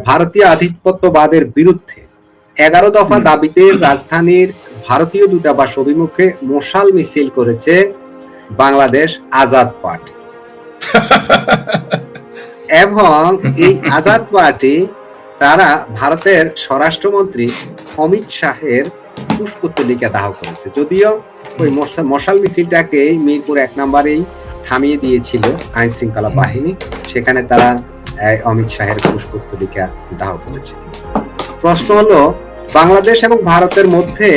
ভারতীয় আধিপত্যবাদের বিরুদ্ধে 11 দফা দাবিতে রাজধানীর ভারতীয় দূতাবাস অভিমুখে মশাল মিছিল করেছে বাংলাদেশ আজাদ পার্টি। এবং এই আজাদ পার্টি তারা ভারতের স্বরাষ্ট্রমন্ত্রী অমিত শাহের পুষ্পতলিকা দাহ করেছে। যদিও ওই মশাল মিছিলটাকে মিরপুর 1 নম্বরেই থামিয়ে দিয়েছিল আইন শৃঙ্খলা বাহিনী, সেখানে তারা অমিত শাহের পুষ্পতলিকা দাহ করেছে। প্রশ্ন হলো, বাংলাদেশ এবং ভারতের মধ্যে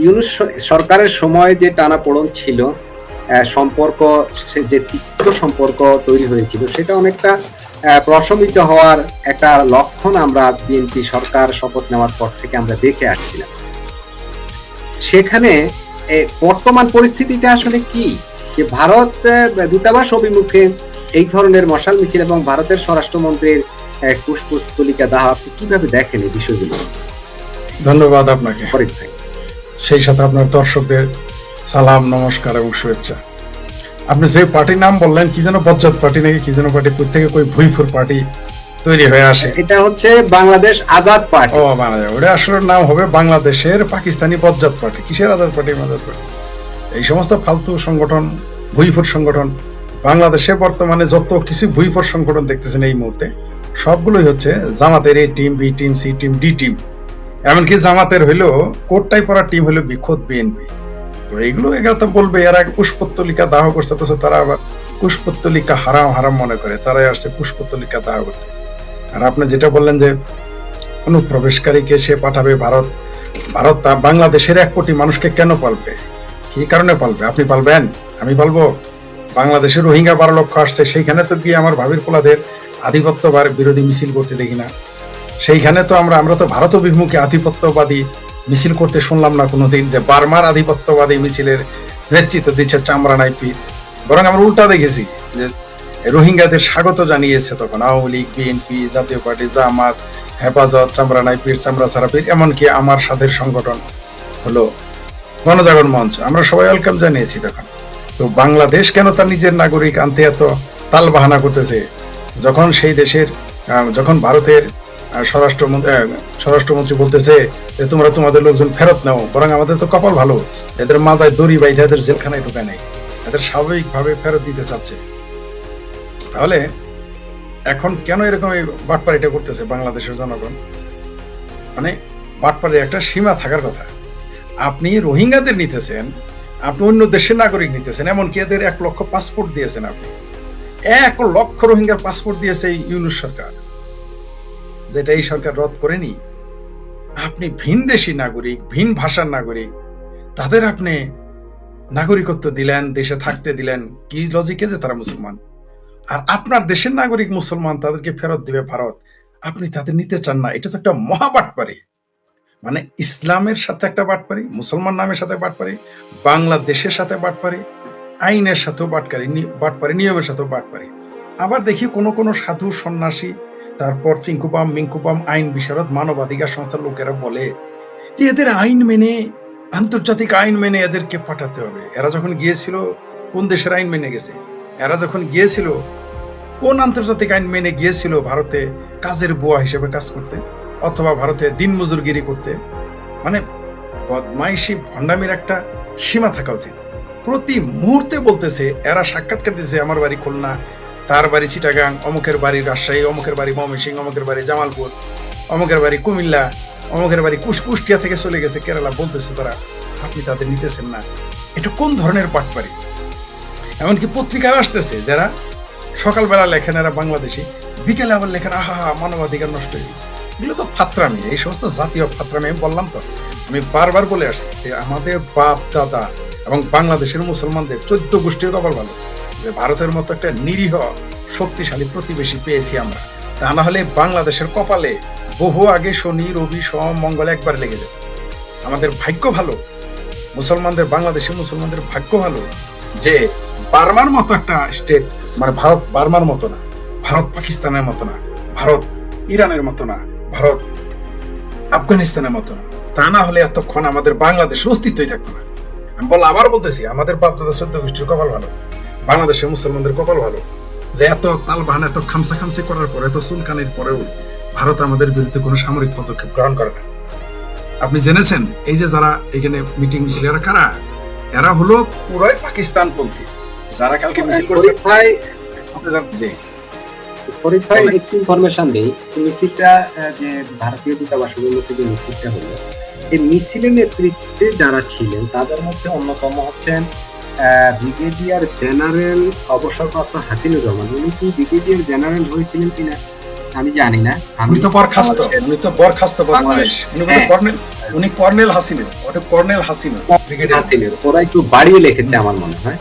ইউনূস সরকারের সময় যে টানাপোড়েন ছিল, সম্পর্ক, যে তিক্ত সম্পর্ক তৈরি হয়েছিল, সেটা অনেকটা প্রশমিত হওয়ার একটা লক্ষণ আমরা বিএনপি সরকার শপথ নেওয়ার পর থেকে আমরা দেখে আসছিলাম। সেখানে বর্তমান পরিস্থিতিটা আসলে কি, যে ভারত দূতাবাস অভিমুখে এই ধরনের মশাল মিছিল এবং ভারতের স্বরাষ্ট্রমন্ত্রীর পুষ্পস্তলিকা দাহ, আপনি কিভাবে দেখেন এই বিষয়গুলো? ধন্যবাদ আপনাকে, সেই সাথে আপনার দর্শকদের সালাম, নমস্কার এবং শুভেচ্ছা। আপনি যে পার্টির নাম বললেন, কি যেন বজ্জাত পার্টি নাকি কি যেন পার্টি, কই থেকে কই ভুইফুর পার্টি তৈরি হয়ে আসে? এটা হচ্ছে বাংলাদেশ আজাদ পার্টি। ও বাংলাদেশ, ওটা আসলে নাম হবে বাংলাদেশের পাকিস্তানি বজ্জাত পার্টি। কিসের আজাদ পার্টি, আজাদ পার্টি? এই সমস্ত ফালতু সংগঠন, ভুইফুর সংগঠন, বাংলাদেশে বর্তমানে যত কিছু ভুইফুর সংগঠন দেখতেছেন এই মুহূর্তে, সবগুলোই হচ্ছে জামাতের A team, B team, C team, D team. এমনকি জামাতের হইলো কোটটাই পরা টিম হলো বিখোদ বিএনপি। তো এইগুলো এগুলো তো বলবে এরা পুষ্পতলিকা দাহ করছে, তো তারা আবার পুষ্পতলিকা হারাম হারাম মনে করে, তারাই আসছে পুষ্পতলিকা দাহ করতে। আর আপনি যেটা বললেন যে অনুপ্রবেশকারীকে সে পাঠাবে ভারত, ভারত বাংলাদেশের 1 কোটি মানুষকে কেন পালবে, কি কারণে পালবে? আপনি পালবেন? আমি পালবো? বাংলাদেশের রোহিঙ্গা 12 লক্ষ আসছে, সেইখানে তো গিয়ে আমার ভাবির পোলাদের আধিপত্যবাদ বিরোধী মিছিল করতে দেখি না। সেইখানে তো আমরা তো ভারত অভিমুখে আধিপত্যবাদী মিছিল করতে শুনলাম না কোনোদিন, যে বার্মার আধিপত্যবাদী মিছিলের নেতৃত্ব দিচ্ছে চামড়া নাইপির। বরং আমরা উল্টা দেখেছি যে রোহিঙ্গাদের স্বাগত জানিয়েছে তখন আওয়ামী লীগ, বিএনপি, জাতীয় পার্টি, জামাত, হেফাজত, চামড়া নাইপির, চামড়া সারাপির, এমনকি আমার সাথের সংগঠন হলো গণজাগরণ মঞ্চ, আমরা সবাই ওয়েলকাম জানিয়েছি তখন। তো বাংলাদেশ কেন তার নিজের নাগরিক আনতে এত তাল বাহানা করতেছে, যখন সেই দেশের, যখন ভারতের স্বরাষ্ট্রমন্ত্রী বলতেছে যে তোমরা তোমাদের লোকজন ফেরত নাও? বরং আমাদের তো কপাল ভালো, এদের মাজায় দড়ি বাইধে এদের জেলখানায় ঢুকে নেই, এদের স্বাভাবিকভাবে ফেরত দিতে চাচ্ছে। তাহলে এখন কেন এরকম এই বাটপাড়িটা করতেছে বাংলাদেশের জনগণ? মানে বাটপাড়ির একটা সীমা থাকার কথা। আপনি রোহিঙ্গাদের নিতেছেন, আপনি অন্য দেশের নাগরিক নিতেছেন, এমনকি এদের 1 লক্ষ পাসপোর্ট দিয়েছেন। আপনি 1 লক্ষ রোহিঙ্গার পাসপোর্ট দিয়েছে এই ইউনূস সরকার, যেটা এই সরকার রদ করেনি। আপনি ভিন দেশি নাগরিক, ভিন ভাষার নাগরিক, তাদের আপনি নাগরিকত্ব দিলেন, দেশে থাকতে দিলেন, কি লজিকে যে তারা মুসলমান। আর আপনার দেশের নাগরিক মুসলমান, তাদেরকে ফেরত দিবে ভারত, আপনি তাদের নিতে চান না। এটা তো একটা মহা বাটপাড়ি। মানে ইসলামের সাথে একটা বাটপাড়ি, মুসলমান নামের সাথে বাটপাড়ি, বাংলাদেশের সাথে বাটপাড়ি, আইনের সাথেও বাটপাড়ি, নিয়মের সাথেও বাটপাড়ি। আবার দেখি কোনো সাধু সন্ন্যাসী, তারপর চিঙ্কুপাম মিঙ্কুপাম আইন বিশারদ মানবাধিকার সংস্থার লোকেরা বলে যে এদের আইন মেনে, আন্তর্জাতিক আইন মেনে এদেরকে পাঠাতে হবে। এরা যখন গিয়েছিল, কোন দেশের আইন মেনে গেছে? এরা যখন গিয়েছিল, কোন আন্তর্জাতিক আইন মেনে গিয়েছিল ভারতে কাজের বুয়া হিসেবে কাজ করতে, অথবা ভারতে দিনমজুরগিরি করতে? মানে বদমাইশি, ভণ্ডামির একটা সীমা থাকা উচিত। প্রতি মুহূর্তে বলতেছে, এরা সাক্ষাৎকার দিতেছে, আমার বাড়ি খুলনা, তার বাড়ি চিটাগাং, অমুকের বাড়ি রাজশাহী, অমুকের বাড়ি ময়মনসিংহ, অমুকের বাড়ি জামালপুর, অমুকের বাড়ি কুমিল্লা, অমুকের বাড়ি কুষ্টিয়া থেকে চলে গেছে কেরালা, বলতেছে তারা আপনি তাদের নিতেছেন না। এটা কোন ধরনের বাটপাড়ি? এমনকি পত্রিকায় আসতেছে, যারা সকালবেলা লেখেন এরা বাংলাদেশি, বিকেলে আবার লেখেন আহা মানবাধিকার নষ্ট হয়ে। এগুলো তো ফাত্রামি, এই সমস্ত জাতীয় ফাত্রামি। আমি বললাম তো, আমি বারবার বলে আসছি যে আমাদের বাপ দাদা এবং বাংলাদেশের মুসলমানদের 14 গোষ্ঠীর কপাল ভালো যে ভারতের মতো একটা নিরীহ শক্তিশালী প্রতিবেশী পেয়েছি আমরা। তা না হলে বাংলাদেশের কপালে বহু আগে শনি, রবি, সোম, মঙ্গল একবার লেগে যেত। আমাদের ভাগ্য ভালো, মুসলমানদের, বাংলাদেশের মুসলমানদের ভাগ্য ভালো যে বার্মার মতো একটা স্টেট, মানে ভারত বার্মার মতো না, ভারত পাকিস্তানের মতো না, ভারত ইরানের মতো না, ভারত আফগানিস্তানের মতো না। তা না হলে এতক্ষণ আমাদের বাংলাদেশের অস্তিত্বই থাকতো না। আমি আবার বলতেছি, আমাদের বাপ দাদা 14 গোষ্ঠীর কপাল ভালো, বাংলাদেশের মুসলমানদের কপাল ভালো যে এত তাল বাহানা, এত খামসা করার পরে, এত চুলকানির পরেও ভারত আমাদের বিরুদ্ধে কোনো সামরিক পদক্ষেপ গ্রহণ করে না। আপনি জেনেছেন এই যে যারা এখানে মিটিং মিছিল, এরা কারা? এরা হলো পুরাই পাকিস্তানপন্থী, যারা কালকে মিছিল করছে। ফরিদ ভাই, জি, ফরিদ ভাই বলেন। একটু ইনফরমেশন দেই। মিছিলটা যে ভারতীয় দূতাবাসের উন্নতি যে মিছিলটা হলো, এই মিছিলের নেতৃত্বে যারা ছিলেন তাদের মধ্যে অন্যতম হচ্ছেন ব্রিগেডিয়ার জেনারেল অবসরপ্রাপ্ত হাসিনুর রহমান। উনি কি ব্রিগেডিয়ার জেনারেল হয়েছিলেন কিনা আমি জানি না। উনি তো বরখাস্ত বদমাইশ। উনি কর্নেল হাসিনুর, ওটা কর্নেল হাসিনুর, ব্রিগেডিয়ার হাসিনুর, ওরা একটু বাড়িয়ে লিখেছে আমার মনে হয়।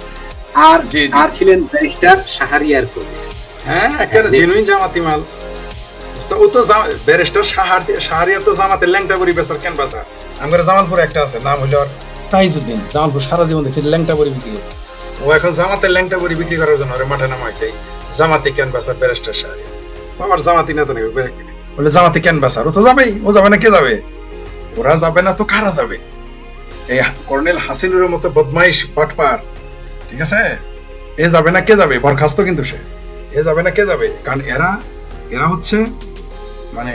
আর জি, জি। আর ছিলেন ব্যারিস্টার শাহরিয়ার কবির। হ্যাঁ, একেবারে জেনুইন জামাতি মাল। তো ও তো ব্যারিস্টার শাহরিয়ার তো জামাতের ল্যাংটা বড়ি বেচার কেন বেচা। আমাদের জামালপুরে একটা আছে, নাম হলো তাইজউদ্দিন। জামালপুর সারা জীবন দেখছি ল্যাংটা বড়ি বিক্রি করছে। ও এখন জামাতের ল্যাংটা বড়ি বিক্রি করার জন্য ওরে মাঠে নামাইছে জামাতি কেন বেচার ব্যারিস্টার শাহরিয়ার। আমার জামাতি নেতা নাকি বলে জামাতি কেন বেচার? ও তো যাবেই। ও যাবে না, কে যাবে? ওরা যাবে না তো কারা যাবে? এই কর্নেল হাসিনুরের মতো বদমাইশ বাটপার, ঠিক আছে, এ যাবে না কে যাবে? বরখাস্ত কিন্তু সে, এ যাবে না কে যাবে? কারণ এরা হচ্ছে মানে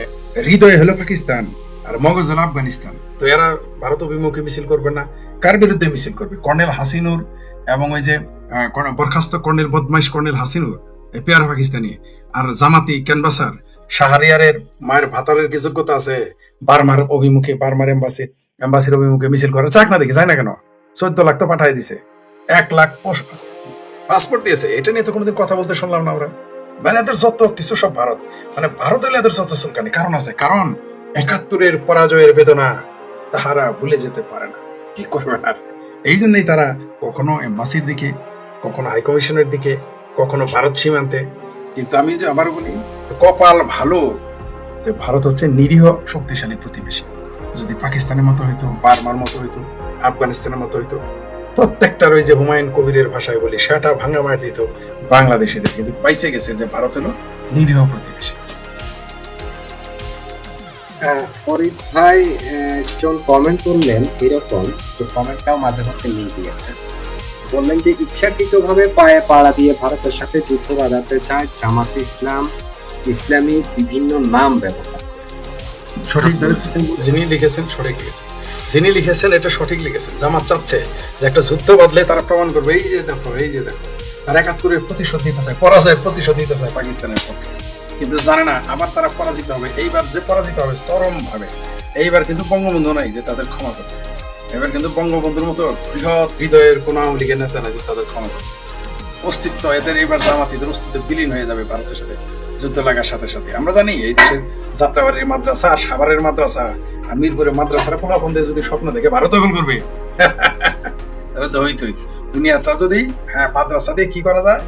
হৃদয়ে হলো পাকিস্তান আর মগজ হলো আফগানিস্তান। তো এরা ভারত অভিমুখে মিছিল করবে না, কার বিরুদ্ধে মিছিল করবে? কর্নেল হাসিনুর এবং ওই যে বরখাস্ত কর্নেল বদমাইশ কর্নেল হাসিনুর, এই পেয়ারা পাকিস্তানি। আর জামাতি ক্যানভাসার শাহরিয়ারের মায়ের ভাতারের কি যোগ্যতা আছে বার্মার অভিমুখে, বার্মার এম্বাসির অভিমুখে মিছিল করে? চাক না দেখি, যায় না কেন? 14 লাখ তো পাঠাই দিছে, 1 লাখ পাসপোর্ট দিয়েছে। এটা নিয়ে তো কোনোদিন কথা বলতে শুনলাম না আমরা। মানে এদের যত কিছু সব ভারত, মানে ভারত হলে এদের যত চুলকানি। কারণ আছে, কারণ 71-এর পরাজয়ের বেদনা তাহারা ভুলে যেতে পারে না। কি করবে না? এই জন্যই তারা কখনো এম্বাসির দিকে, কখনো হাইকমিশনের দিকে, কখনো ভারত সীমান্তে। কিন্তু আমি যে আবার বলি, কপাল ভালো যে ভারত হচ্ছে নিরীহ শক্তিশালী প্রতিবেশী। যদি পাকিস্তানের মতো হইতো, বার্মার মতো হইতো, আফগানিস্তানের মতো হইতো, প্রত্যেকটার ওই যে হুমায়ুন কবিরের ভাষায় বলি, সেটা ভাঙা মার দিত বাংলাদেশিদের। কিন্তু পাইছে গেছে যে ভারত হলো নিরীহ প্রতিবেশী। ফরিদ ভাই একজন কমেন্ট করলেন এরকম, যে কমেন্টটাও মাঝে মধ্যে নিয়ে দিয়ে বললেন যে ইচ্ছাকৃতভাবে পায়ে পাড়া দিয়ে ভারতের সাথে যুদ্ধ বাঁধাতে চায় জামাতে ইসলাম, ইসলামী বিভিন্ন নাম ব্যবহার করে। সঠিক যিনি লিখেছেন সঠিক লিখেছেন, যিনি লিখেছেন এটা সঠিক লিখেছেন। জামাত চাচ্ছে যে একটা যুদ্ধ বদলে তারা প্রমাণ করবে, এই যে দেখো, এই যে দেখো, তারা 71-এর প্রতিশোধ নিতে চায়, পরাজয়ের প্রতিশোধ নিতে চায় পাকিস্তানের পক্ষে। কিন্তু জানে না আবার তারা পরাজিত হবে। এইবার যে পরাজিত হবে চরম ভাবে। এইবার কিন্তু বঙ্গবন্ধু নাই যে তাদের ক্ষমা করবে। এবার কিন্তু বঙ্গবন্ধুর মতো বৃহৎ হৃদয়ের কোন আওয়ামী লীগের নেতা নাই যে তাদের ক্ষমা করবে। অস্তিত্ব এদের এইবার জামাতিদের অস্তিত্ব বিলীন হয়ে যাবে ভারতের সাথে যুদ্ধ লাগার সাথে সাথে। আমরা জানি এই দেশের যাত্রাবাড়ির মাদ্রাসা, সাভারের মাদ্রাসা আর মিরপুরের মাদ্রাসারা পোলাপন্ধে যদি স্বপ্ন দেখে ভারত দখল করবে, তাহলে তো হইতই। দুনিয়াটা যদি মাদ্রাসা দিয়ে কি করা যায়,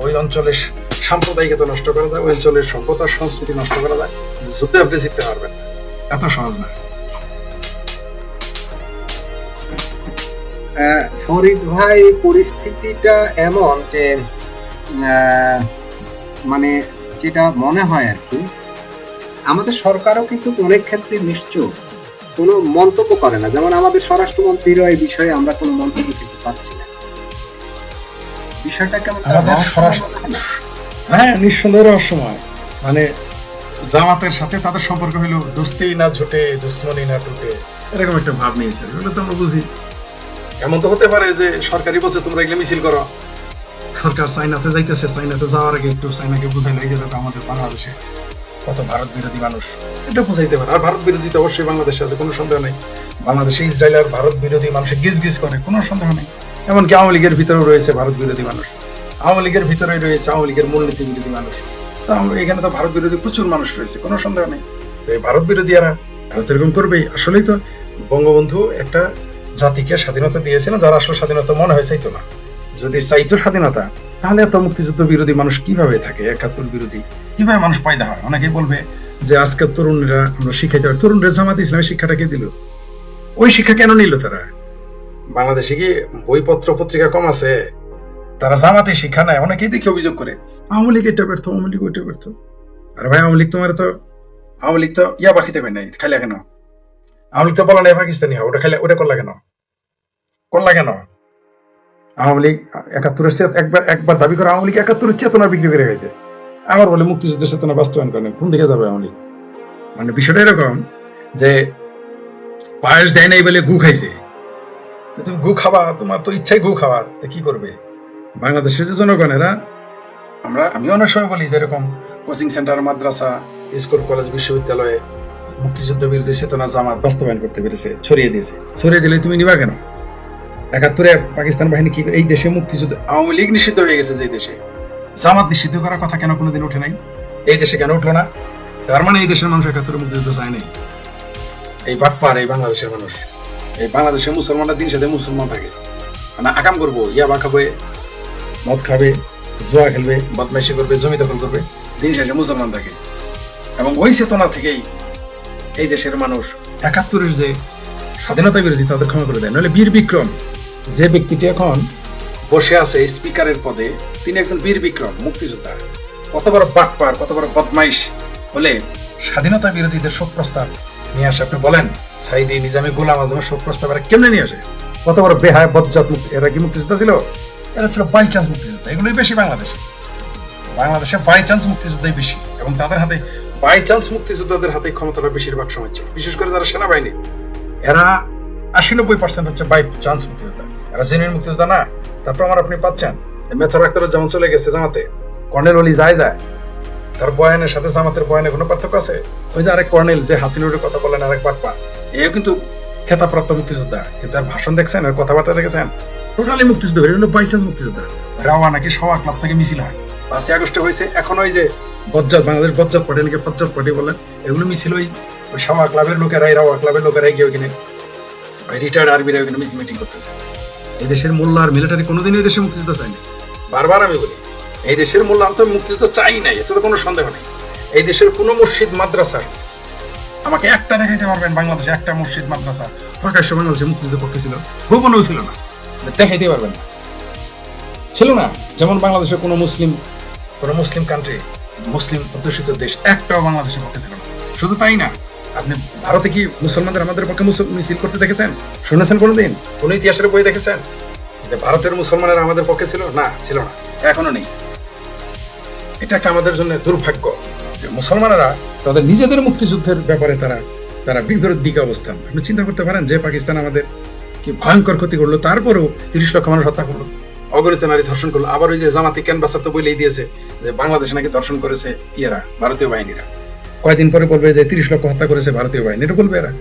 ওই অঞ্চলের সাম্প্রদায়িকতা নষ্ট করা যায়, ওই অঞ্চলের সভ্যতা সংস্কৃতি নষ্ট করা যায়, যুদ্ধে আপনি জিততে পারবেন না। এত সহজ না। ফরিদ ভাই, পরিস্থিতিটা এমন যে মানে যেটা মনে হয় আর কি, আমাদের সরকারও কিন্তু অনেক ক্ষেত্রে নিশ্চয় কোনো মন্তব্য করে না। যেমন আমাদের স্বরাষ্ট্রমন্ত্রীরও এই বিষয়ে আমরা কোনো মন্তব্য কিন্তু পাচ্ছি না। বিষয়টা কেমন? হ্যাঁ, নিঃসন্দেহ রহস্যময়। মানে জামাতের সাথে তাদের সম্পর্ক হইলো দোস্তি না ঝুটে, দুশ্মনী না টুটে, এরকম একটা ভাব নিয়েছে। এগুলো তো আমরা বুঝি। এমন তো হতে পারে যে সরকারি বলছে তোমরা এগুলো মিছিল করো, সরকার চাইনাতে যাইতেছে, চাইনাতে যাওয়ার আগে একটু চাইনাকে বুঝাইলো এই যে দেখো আমাদের বাংলাদেশে কত ভারত বিরোধী মানুষ, এটা বুঝাইতে পারে। আর ভারত বিরোধী তো অবশ্যই বাংলাদেশে আছে, কোনো সন্দেহ নেই। বাংলাদেশে ইসরায়েল আর ভারত বিরোধী মানুষের গিজ গিজ করে, কোনো সন্দেহ নেই। এমনকি আওয়ামী লীগের ভিতরেও রয়েছে ভারত বিরোধী মানুষ, আওয়ামী লীগের ভিতরেই রয়েছে আওয়ামী লীগের মূলনীতি বিরোধী মানুষ। তো এখানে তো ভারত বিরোধী প্রচুর মানুষ রয়েছে, কোনো সন্দেহ নেই। ভারত বিরোধী এরা ভারত এরকম করবেই। আসলেই তো বঙ্গবন্ধু একটা জাতিকে স্বাধীনতা দিয়েছিলেন যারা আসলে স্বাধীনতা মনে হয় চাইতো না। যদি চাইতো স্বাধীনতা, তাহলে এত মুক্তিযুদ্ধ বিরোধী মানুষ কিভাবে থাকে, 71 বিরোধী কিভাবে মানুষ পয়দা হয়? অনেকেই বলবে যে আজকের তরুণরা আমরা শিখাইতে পারি। তরুণরা জামাত ইসলামের শিক্ষাটা কে দিল? ওই শিক্ষা কেন নিল তারা? বাংলাদেশে কি বইপত্র পত্রিকা কম আছে? তারা জামাতে শিক্ষা নেয়। অনেকেই দেখে অভিযোগ করে আওয়ামী লীগ এটা ব্যর্থ, আওয়ামী লীগ ওইটা ব্যর্থ। আর ভাই আওয়ামী লীগ আওয়ামী লীগ তো ইয়া বাকিতে পাই নাই, খাইলা কেন? আওয়ামী লীগ তো বলা নাই পাকিস্তানি ওটা খাইলে, ওটা করলা কেন? আওয়ামী লীগ 71-এর একবার দাবি করে আওয়ামী লীগ 71-এর চেতনা বিক্রি করে গেছে। আবার বলে মুক্তিযুদ্ধের চেতনা বাস্তবায়ন করেন। কোন দিকে যাবে আওয়ামী লীগ? মানে বিষয়টা এরকম যে পায়েস দেয় নাই বলে গু খাইছে, তুমি গু খাবা, তোমার তো ইচ্ছাই গু খাওয়া, কি করবে? বাংলাদেশের যে জনগণেরা, আমি অনেক সময় বলি যে এরকম কোচিং সেন্টার, মাদ্রাসা, স্কুল, কলেজ, বিশ্ববিদ্যালয়ে মুক্তিযুদ্ধ বিরোধী চেতনা জামাত বাস্তবায়ন করতে পেরেছে, ছড়িয়ে দিয়েছে। ছড়িয়ে দিলে তুমি নিবা কেন? ৭১-এ পাকিস্তান বাহিনী কি এই দেশে মুক্তিযুদ্ধ, আওয়ামী লীগ নিষিদ্ধ হয়ে গেছে যে দেশে, জামাত নিষিদ্ধ করার কথা কেন কোনোদিন উঠে নাই? এই দেশে কেন উঠলো না? তার মানে এই দেশের মানুষ ৭১-এ মুক্তিযুদ্ধ চায় নাই। এই বাটপার এই বাংলাদেশের মানুষ, এই বাংলাদেশের মুসলমানরা দিন সাথে মুসলমান থাকে, মানে আকাম করবো, ইয়াবা খাবে, মদ খাবে, জুয়া খেলবে, বদমাইশি করবে, জমি দখল করবে, দিন শেষে মুসলমান থাকে। এবং ওই চেতনা থেকেই এই দেশের মানুষ ৭১-এর যে স্বাধীনতা বিরোধী তাদের ক্ষমা করে দেয়। নইলে বীর বিক্রম যে ব্যক্তিটি এখন বসে আছে স্পিকারের পদে, তিনি একজন বীর বিক্রম মুক্তিযোদ্ধা। কত বড় বাটপার, কত বড় বদমাইশ হলে স্বাধীনতা বিরোধীদের শোক প্রস্তাব নিয়ে আসে? আপনি বলেন, সাইদি, নিজামী, গোলাম আজমের শোক প্রস্তাব এরা কেমনে নিয়ে আসে? কত বড় বেহায় বজ্জাত মুক্তি! এরা কি মুক্তিযোদ্ধা ছিল? এরা ছিল বাই চান্স মুক্তিযোদ্ধা। এগুলোই বেশি বাংলাদেশে বাই চান্স মুক্তিযোদ্ধাই বেশি, এবং তাদের হাতে বাই চান্স মুক্তিযোদ্ধাদের হাতে ক্ষমতাটা বেশিরভাগ সময় ছিল। বিশেষ করে যারা সেনাবাহিনী, এরা ৮০-৯০% হচ্ছে বাই চান্স মুক্তিযোদ্ধা। এরা জেনুইন মুক্তিযোদ্ধা না। তার প্রমাণ আপনি পাচ্ছেন। মেথর আক্তার যেমন চলে গেছে জামাতে, কর্নেল অলি যায়, তার বয়ানের সাথে জামাতের বয়ানে কোনো পার্থক্য আছে? ওই যে আরেক কর্নেল যে হাসিনুরের কথা বলেন, আরেক বাটপা, এও কিন্তু খেতাবপ্রাপ্ত মুক্তিযোদ্ধা, কিন্তু আর ভাষণ দেখছেন, আর কথাবার্তা দেখেছেন, টোটালি মুক্তিযুদ্ধ। এগুলো বাই চান্স মুক্তিযোদ্ধা। রাওয়া নাকি সওয়া ক্লাব থেকে মিছিল হয়, ৫ই আগস্টে হয়েছে। এখন ওই যে বজ্জাত, বাংলাদেশ বজ্জাত পার্টি নাকি বজ্জাত পার্টি বলেন, এগুলো মিছিল ওই সওয়া ক্লাবের লোকেরাই, রাওয়া ক্লাবের লোকেরাই গিয়ে ওইখানে রিটায়ার্ড আর্মিরা ওইখানে মিটিং করতেছে। এই দেশের মোল্লা আর মিলিটারি কোনোদিন এই দেশে মুক্তিযুদ্ধ চায়নি। বারবার আমি বলি, এই দেশের মোল্লা তো মুক্তিযুদ্ধ চাই নাই, এতে তো কোনো সন্দেহ নেই। এই দেশের কোনো মসজিদ মাদ্রাসা আমাকে একটা দেখাইতে পারবেন বাংলাদেশে একটা মসজিদ মাদ্রাসা প্রকাশ্য বাংলাদেশে মুক্তিযুদ্ধ পক্ষে ছিল? গোপনেও ছিল না, দেখাইতে পারবেন না, ছিল না। যেমন বাংলাদেশের কোনো মুসলিম কান্ট্রি, মুসলিম অধ্যুষিত দেশ একটাও বাংলাদেশের পক্ষে ছিল না। শুধু তাই না, আপনি ভারতে কি মুসলমানদের আমাদের পক্ষে মিছিল করতে দেখেছেন? শুনেছেন কোনোদিন? কোন ইতিহাসের বই দেখেছেন যে ভারতের মুসলমানেরা আমাদের পক্ষে ছিল? না, ছিল না, এখনো নেই। এটা একটা আমাদের জন্য দুর্ভাগ্য যে মুসলমানেরা তাদের নিজেদের মুক্তিযুদ্ধের ব্যাপারে তারা বিপরীত দিকে অবস্থান। আপনি চিন্তা করতে পারেন যে পাকিস্তান আমাদের কি ভয়ঙ্কর ক্ষতি করলো, তারপরেও ৩০ লক্ষ মানুষ হত্যা করলো, অগণিত নারী ধর্ষণ করলো। আবার ওই যে জামাতি ক্যানভাসার তো বলেই দিয়েছে যে বাংলাদেশে নাকি ধর্ষণ করেছে ইয়েরা, ভারতীয় বাহিনীরা। কয়েকদিন পরে বলবে যে ৩০ লক্ষ হত্যা করেছে ভারতীয় বাহিনী, এটা বলবে এরা।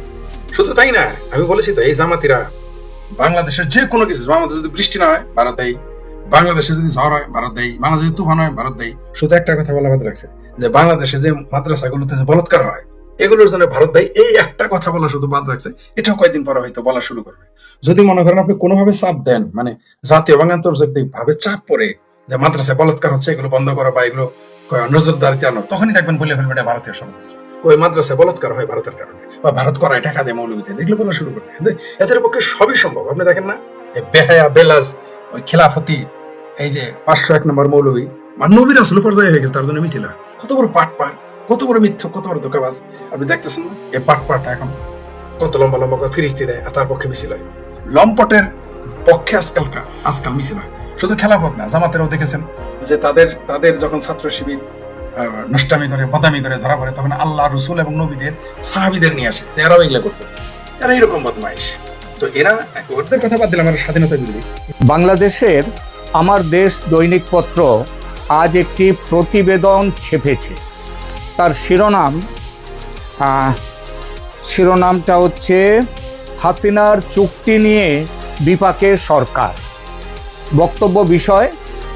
শুধু তাই না, আমি বলেছি তো, এই জামাতিরা বাংলাদেশের যে কোনো কিছু, বাংলাদেশে যদি বৃষ্টি না হয় ভারত দেয়, বাংলাদেশে যদি ঝড় হয় ভারত দেয়, বাংলাদেশে যদি তুফান হয় ভারত দেয়। শুধু একটা কথা বলা বাদ রাখছে যে বাংলাদেশে যে মাদ্রাসাগুলোতে যে বলাৎকার হয় এগুলোর জন্য ভারত দেয়, এই একটা কথা বলা শুধু বাদ রাখছে। এটাও কয়েকদিন পরে হয়তো বলা শুরু করবে। যদি মনে করেন আপনি কোনোভাবে চাপ দেন, মানে জাতীয় বা আন্তর্জাতিক ভাবে চাপ পড়ে যে মাদ্রাসায় বলাৎকার হচ্ছে, এগুলো বন্ধ করা বা এগুলো নজরদারিতে আনো, তখনই দেখবেন বলে ফেলবে এটা ভারতীয় ষড়যন্ত্র। ওই মাদ্রাসায় বলাৎকার হয় ভারতের কারণে, বা ভারত করায় টাকা দেয় মৌলবীতে, এগুলো বলা শুরু করবে। এদের পক্ষে সবই সম্ভব। আপনি দেখেন না, বেহায়া, বেলাজ, ওই খেলাফতি, এই যে ৫০১ নম্বর মৌলবী, নবীর আসলে পর্যায়ে হয়ে গেছে, তার জন্য মিছিল হয়। কত বড় পাটপার, কত বড় মিথ্যক, কত বড় ধোঁকাবাজ আপনি দেখতেছেন না? এই পাটপারটা এখন কত লম্বা লম্বা করে ফিরিস্তি দেয়, আর তার পক্ষে মিছিল হয়। লম্পটের পক্ষে আজকাল মিছিল হয়। শুধু খেলাফত না, জামাতেরাও দেখেছেন যে তাদের যখন ছাত্র শিবির নষ্টামি করে, বদামি করে ধরা পড়ে, তখন আল্লাহ, রসুল এবং নবীদের সাহাবীদের নিয়ে আসে, এরাও এগুলা করতো। এরা এরকম বদমাইশ। তো এরা ওদের কথা বাদ দিলাম, আমরা স্বাধীনতা বিরোধী। বাংলাদেশের আমার দেশ দৈনিক পত্র আজ একটি প্রতিবেদন ছেপেছে। তার শিরোনামটা হচ্ছে হাসিনার চুক্তি নিয়ে বিপাকে সরকার। বক্তব্য বিষয়,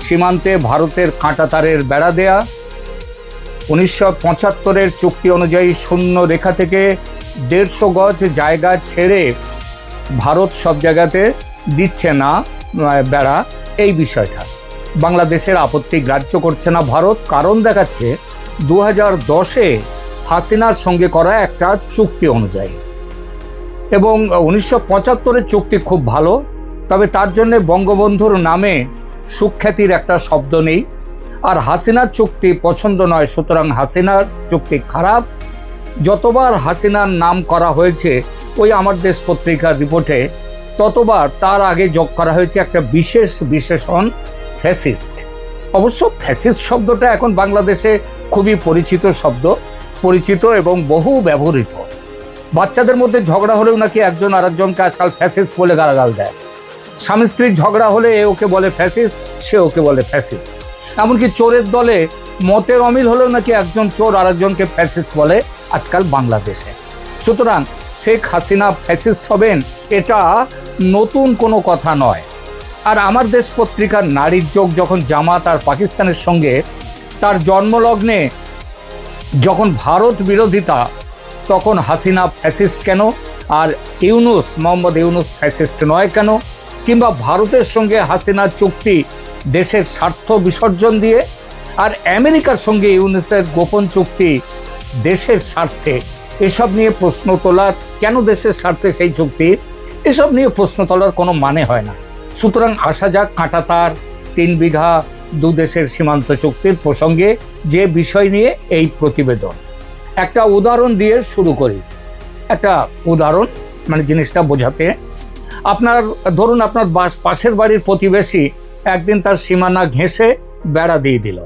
সীমান্তে ভারতের কাঁটাতারের বেড়া দেয়া, 1975-এর চুক্তি অনুযায়ী শূন্য রেখা থেকে 150 গজ জায়গা ছেড়ে ভারত সব জায়গাতে দিচ্ছে না বেড়া, এই বিষয়টা বাংলাদেশের আপত্তি গ্রাহ্য করছে না ভারত। কারণ দেখাচ্ছে 2010-এ হাসিনার সঙ্গে করা একটা চুক্তি অনুযায়ী, এবং 1975-এর চুক্তি খুব ভালো, তবে তার জন্য বঙ্গবন্ধুর নামে সুখ্যাতির একটা শব্দ নেই। আর হাসিনার চুক্তি পছন্দ নয়, সুতরাং হাসিনার চুক্তি খারাপ। যতবার হাসিনার নাম করা হয়েছে ওই আমার দেশ পত্রিকার রিপোর্টে, ততবার তার আগে যোগ করা হয়েছে একটা বিশেষণ ফ্যাসিস্ট। অবশ্য ফ্যাসিস্ট শব্দটা এখন বাংলাদেশে খুবই পরিচিত এবং বহু ব্যবহৃত। বাচ্চাদের মধ্যে ঝগড়া হলেও নাকি একজন আরেকজনকে আজকাল ফ্যাসিস্ট বলে গালাগাল দেয়। স্বামী স্ত্রীর ঝগড়া হলে এ ওকে বলে ফ্যাসিস্ট, সে ওকে বলে ফ্যাসিস্ট। এমনকি চোরের দলে মতের অমিল হলেও নাকি একজন চোর আরেকজনকে ফ্যাসিস্ট বলে আজকাল বাংলাদেশে। সুতরাং শেখ হাসিনা ফ্যাসিস্ট হবেন এটা নতুন কোনো কথা নয়। আর আমার দেশ পত্রিকার নারীর যোগ যখন জামাত আর পাকিস্তানের সঙ্গে তার জন্মলগ্নে যখন ভারত বিরোধিতা, তখন হাসিনা ফ্যাসিস্ট কেন, আর মোহাম্মদ ইউনূস ফ্যাসিস্ট নয় কেন, কিংবা ভারতের সঙ্গে হাসিনার চুক্তি দেশের স্বার্থ বিসর্জন দিয়ে, আর আমেরিকার সঙ্গে ইউনূসের গোপন চুক্তি দেশের স্বার্থে, এসব নিয়ে প্রশ্ন তোলার, কেন দেশের স্বার্থে সেই চুক্তি, এসব নিয়ে প্রশ্ন তোলার কোনো মানে হয় না। সুতরাং আসা যাক কাঁটাতার 3 বিঘা 2 দেশের সীমান্ত চুক্তির প্রসঙ্গে, যে বিষয় নিয়ে এই প্রতিবেদন। একটা উদাহরণ দিয়ে শুরু করি। একটা উদাহরণ মানে জিনিসটা বোঝাতে, ধরুন আপনার পাশের বাড়ির প্রতিবেশী একদিন তার সীমানা ঘেঁষে বেড়া দিয়ে দিল।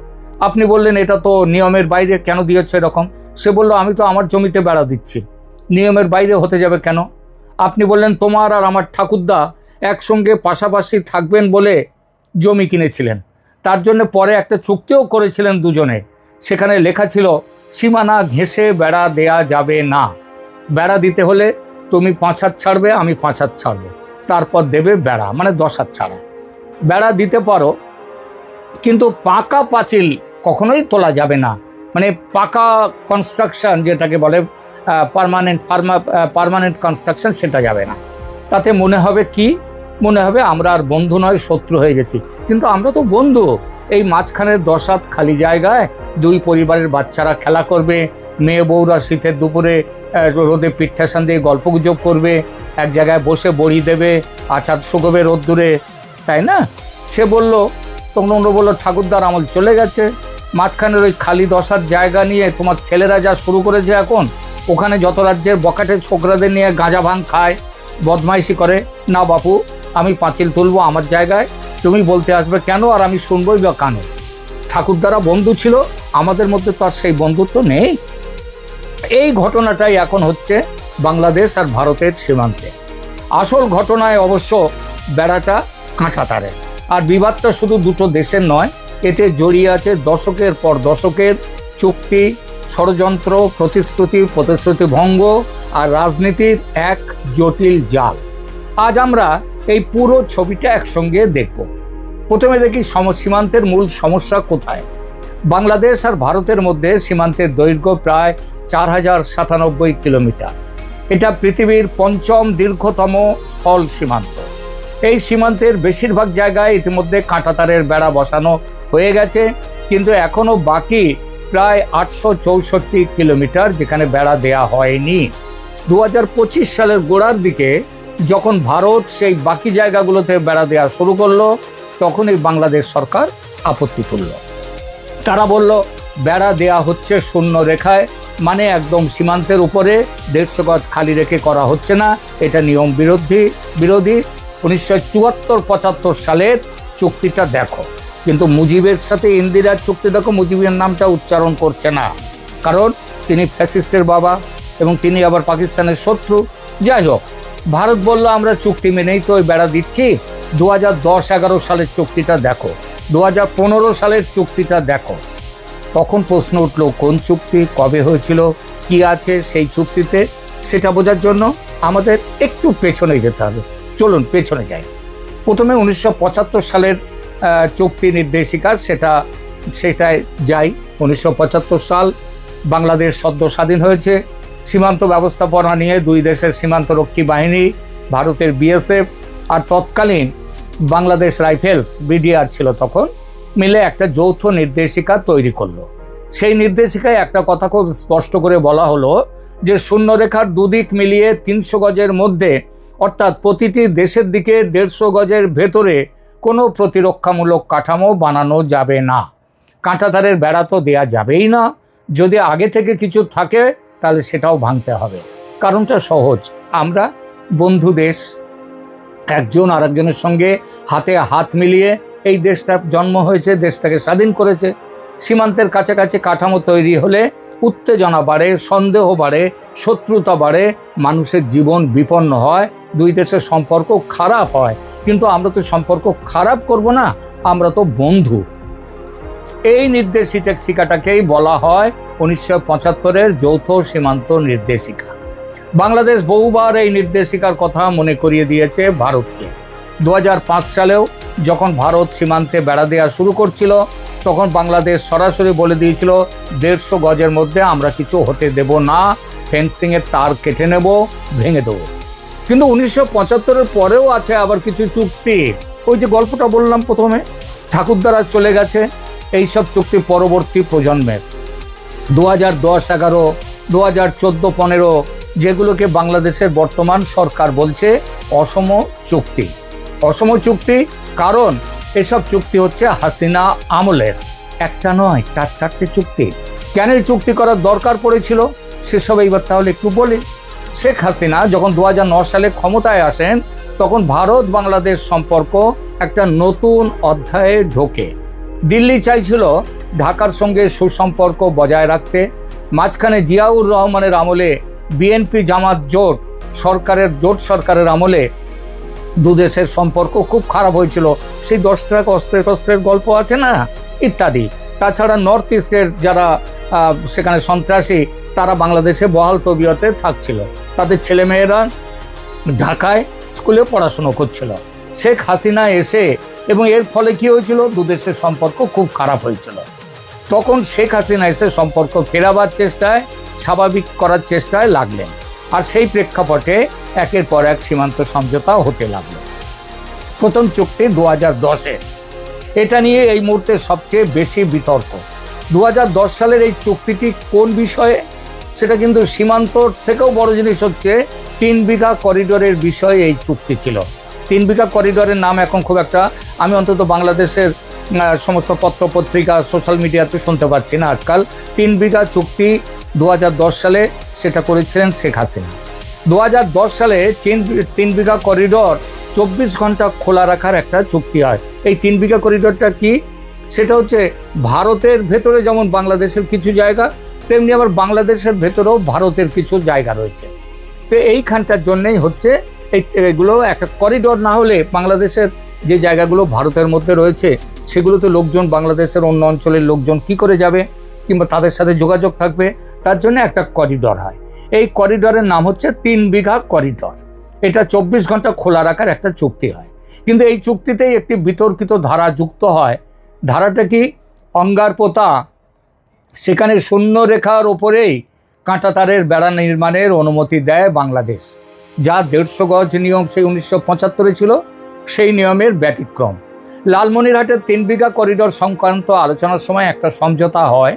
আপনি বললেন এটা তো নিয়মের বাইরে, কেন দিয়েছ এরকম? সে বলল আমি তো আমার জমিতে বেড়া দিচ্ছি, নিয়মের বাইরে হতে যাবে কেন? আপনি বললেন তোমার আর আমার ঠাকুরদা একসঙ্গে পাশাপাশি থাকবেন বলে জমি কিনেছিলেন, তার জন্য পরে একটা চুক্তিও করেছিলেন দুজনে, সেখানে লেখা ছিল সীমানা ঘেঁষে বেড়া দেয়া যাবে না, বেড়া দিতে হলে তুমি 5 হাত ছাড়বে, আমি 5 হাত ছাড়বো, তারপর দেবে বেড়া, মানে 10 হাত ছাড়া। বেড়া দিতে পারো, কিন্তু পাকা পাঁচিল কখনোই তোলা যাবে না, মানে পাকা কনস্ট্রাকশন যেটাকে বলে পার্মানেন্ট কনস্ট্রাকশন, সেটা যাবে না। তাতে মনে হবে কি? মনে হবে আমরা আর বন্ধু নয়, শত্রু হয়ে গেছি। কিন্তু আমরা তো বন্ধু। এই মাঝখানে 10 হাত খালি জায়গায় 2 পরিবারের বাচ্চারা খেলা করবে, মেয়ে বউরা শীতের দুপুরে রোদে পিঠাসান দিয়ে গল্পগুজব করবে, এক জায়গায় বসে বড়ি দেবে, আচার শুকোবে রোদ্দুরে, তাই না? সে বলল, তখন ওরা বললো ঠাকুরদার আমল চলে গেছে, মাঝখানের ওই খালি 10 হাত জায়গা নিয়ে তোমার ছেলেরা যা শুরু করেছে এখন, ওখানে যত রাজ্যের বকাটে ছোকরাদের নিয়ে গাঁজা ভাঙ খায়, বদমাইশি করে। না বাপু, আমি পাঁচিল তুলবো আমার জায়গায়, তুমি বলতে আসবে কেন, আর আমি শুনবই বা কানে। ঠাকুরদারা বন্ধু ছিল, আমাদের মধ্যে তো আর সেই বন্ধুত্ব নেই। এই ঘটনাটাই এখন হচ্ছে বাংলাদেশ আর ভারতের সীমান্তে। আসল ঘটনায় অবশ্য বেড়াটা কাঁটাতারের। আর বিবাদটা শুধু দুটো দেশের নয়, এতে জড়িয়ে আছে দশকের পর দশকের চুক্তি, ষড়যন্ত্র, প্রতিশ্রুতি ভঙ্গ আর রাজনীতির এক জটিল জাল। আজ আমরা এই পুরো ছবিটা একসঙ্গে দেখব। প্রথমে দেখি সীমান্তের মূল সমস্যা কোথায়। বাংলাদেশ আর ভারতের মধ্যে সীমান্তের দৈর্ঘ্য প্রায় 4097 কিলোমিটার। এটা পৃথিবীর 5ম দীর্ঘতম স্থল সীমান্ত। এই সীমান্তের বেশিরভাগ জায়গায় ইতিমধ্যে কাঁটাতারের বেড়া বসানো হয়ে গেছে, কিন্তু এখনও বাকি প্রায় 864 কিলোমিটার যেখানে বেড়া দেয়া হয়নি। 2025 সালের গোড়ার দিকে যখন ভারত সেই বাকি জায়গাগুলোতে বেড়া দেওয়া শুরু করলো, তখনই বাংলাদেশ সরকার আপত্তি তুলল। তারা বলল বেড়া দেয়া হচ্ছে শূন্য রেখায়, মানে একদম সীমান্তের উপরে 150 গজ খালি রেখে করা হচ্ছে না, এটা নিয়ম বিরোধী। 1974-75 সালের চুক্তিটা দেখো, কিন্তু মুজিবের সাথে ইন্দিরার চুক্তি দেখো, মুজিবের নামটা উচ্চারণ করছে না, কারণ তিনি ফ্যাসিস্টের বাবা এবং তিনি আবার পাকিস্তানের শত্রু। যাই হোক, ভারত বলল আমরা চুক্তি মেনেই তো ওই বেড়া দিচ্ছি। 2010-11 সালের চুক্তিটা দেখো, 2015 সালের চুক্তিটা দেখো। তখন প্রশ্ন উঠল কোন চুক্তি, কবে হয়েছিল, কি আছে সেই চুক্তিতে, সেটা বোঝার জন্য আমাদের একটু পেছনে যেতে হবে। চলুন পেছনে যাই। প্রথমে 1975 সালের চুক্তি নির্দেশিকা, সেটায় যাই। 1975 সাল, বাংলাদেশ সদ্য স্বাধীন হয়েছে। সীমান্ত ব্যবস্থাপনা নিয়ে 2 দেশের সীমান্তরক্ষী বাহিনী, ভারতের বিএসএফ আর তৎকালীন বাংলাদেশ রাইফেলস, বিডিআর ছিল তখন, মিলে একটা যৌথ নির্দেশিকা তৈরি করলো। সেই নির্দেশিকায় একটা কথা খুব স্পষ্ট করে বলা হলো যে শূন্যরেখার দুদিক মিলিয়ে 300 গজের মধ্যে, অর্থাৎ প্রতিটি দেশের দিকে 150 গজের ভেতরে কোনো প্রতিরক্ষামূলক কাঠামো বানানো যাবে না। কাঁটাতারের বেড়া তো দেয়া যাবেই না। যদি আগে থেকে কিছু থাকে তাহলে সেটাও ভাঙতে হবে। কারণটা সহজ, আমরা বন্ধু দেশ, একজন আরেকজনের সঙ্গে হাতে হাত মিলিয়ে এই দেশটা জন্ম হয়েছে, দেশটাকে স্বাধীন করেছে। সীমান্তের কাছাকাছি কাঠামো তৈরি হলে উত্তেজনা বাড়ে, সন্দেহ বাড়ে, শত্রুতা বাড়ে, মানুষের জীবন বিপন্ন হয়, দুই দেশের সম্পর্ক খারাপ হয়। কিন্তু আমরা তো সম্পর্ক খারাপ করব না, আমরা তো বন্ধু। এই নির্দেশিকাটাকেই বলা হয় 1975-এর যৌথ সীমান্ত নির্দেশিকা। বাংলাদেশ বহুবার এই নির্দেশিকার কথা মনে করিয়ে দিয়েছে ভারতকে। 2005 সালেও যখন ভারত সীমান্তে বেড়া দেওয়া শুরু করছিল, তখন বাংলাদেশ সরাসরি বলে দিয়েছিল 150 গজের মধ্যে আমরা কিছু হতে দেব না, ফেন্সিংয়ের তার কেটে নেব, ভেঙে দেবো। কিন্তু 1975-এর পরেও আছে আবার কিছু চুক্তি। ওই যে গল্পটা বললাম প্রথমে, ঠাকুরদারা চলে গেছে, এইসব চুক্তি পরবর্তী প্রজন্মের 2010-11, 2014-15 যেগুলোকে বাংলাদেশের বর্তমান সরকার বলছে অসম চুক্তি। অসম চুক্তি কারণ এসব চুক্তি হচ্ছে হাসিনা আমলের, একটা নয় 4-4টে চুক্তি। কেন এই চুক্তি করার দরকার পড়েছিল সেসব এইবার তাহলে একটু বলি। শেখ হাসিনা যখন 2009 সালে ক্ষমতায় আসেন, তখন ভারত বাংলাদেশ সম্পর্ক একটা নতুন অধ্যায়ে ঢোকে। দিল্লি চাইছিল ঢাকার সঙ্গে সুসম্পর্ক বজায় রাখতে। মাঝখানে জিয়াউর রহমানের আমলে বিএনপি জামাত জোট সরকারের আমলে দুদেশের সম্পর্ক খুব খারাপ হয়েছিল। সেই 10 ট্রাক অস্ত্রের গল্প আছে না, ইত্যাদি। তাছাড়া নর্থ ইস্টের যারা সেখানে সন্ত্রাসী, তারা বাংলাদেশে বহাল তবিয়তে থাকছিল, তাদের ছেলেমেয়েরা ঢাকায় স্কুলে পড়াশুনো করছিল। শেখ হাসিনা এসে এবং এর ফলে কি হয়েছিল, দুদেশের সম্পর্ক খুব খারাপ হয়েছিল। তখন শেখ হাসিনা এসে সম্পর্ক ফেরাবার চেষ্টায়, স্বাভাবিক করার চেষ্টায় লাগলেন। আর সেই প্রেক্ষাপটে একের পর এক সীমান্ত সমঝোতা হতে লাগলো। প্রথম চুক্তি 2010-এ, এটা নিয়ে এই মুহূর্তে সবচেয়ে বেশি বিতর্ক। 2010 সালের এই চুক্তিটি কোন বিষয়ে, সেটা কিন্তু সীমান্তর থেকেও বড় জিনিস হচ্ছে 3 বিঘা করিডোরের বিষয়ে এই চুক্তি ছিল। 3 বিঘা করিডোরের নাম এখন খুব একটা, আমি অন্তত বাংলাদেশের সমস্ত পত্রপত্রিকা, সোশ্যাল মিডিয়াতে শুনতে পাচ্ছি না আজকাল। 3 বিঘা চুক্তি 2010 সালে সেটা করেছিলেন শেখ হাসিনা। 2010 সালে 3 বিঘা করিডোর 24 ঘন্টা খোলা রাখার একটা চুক্তি হয়। এই 3 বিঘা করিডোরটা কি, সেটা হচ্ছে ভারতের ভেতরে যেমন বাংলাদেশের কিছু জায়গা, তেমনি আবার বাংলাদেশের ভেতরেও ভারতের কিছু জায়গা রয়েছে। তো এইখানটার জন্যই হচ্ছে এগুলো একটা করিডোর না হলে বাংলাদেশের যে জায়গাগুলো ভারতের মধ্যে রয়েছে সেগুলোতে লোকজন, বাংলাদেশের অন্য অঞ্চলের লোকজন কি করে যাবে কিংবা তাদের সাথে যোগাযোগ থাকবে, তার জন্য একটা করিডোর হয়। এই করিডোরের নাম হচ্ছে 3 বিঘা করিডোর। এটা 24 ঘন্টা খোলা রাখার একটা চুক্তি হয়। কিন্তু এই চুক্তিতেই একটি বিতর্কিত ধারা যুক্ত হয়। ধারাটা কি, অঙ্গার পোতা সেখানে শূন্য রেখার ওপরেই কাঁটাতারের বেড়া নির্মাণের অনুমতি দেয় বাংলাদেশ, যা 150 গজ নিয়ম সেই 1975-এ ছিল, সেই নিয়মের ব্যতিক্রম। লালমনিরহাটের 3 বিঘা করিডোর সংক্রান্ত আলোচনার সময় একটা সমঝোতা হয়,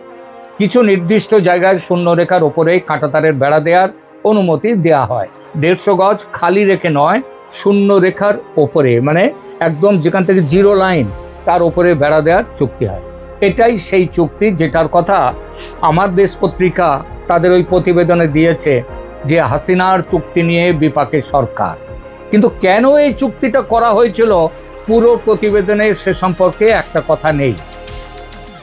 কিছু নির্দিষ্ট জায়গায় শূন্য রেখার ওপরেই কাঁটাতারের বেড়া দেওয়ার অনুমতি দেওয়া হয়। 150 গজ খালি রেখে নয়, শূন্য রেখার ওপরে, মানে একদম যেখান থেকে জিরো লাইন তার ওপরে বেড়া দেওয়ার চুক্তি হয়। এটাই সেই চুক্তি যেটার কথা আমার দেশ পত্রিকা তাদের ওই প্রতিবেদনে দিয়েছে যে হাসিনার চুক্তি নিয়ে বিপাকে সরকার। কিন্তু কেন এই চুক্তিটা করা হয়েছিল পুরো প্রতিবেদনে সে সম্পর্কে একটা কথা নেই।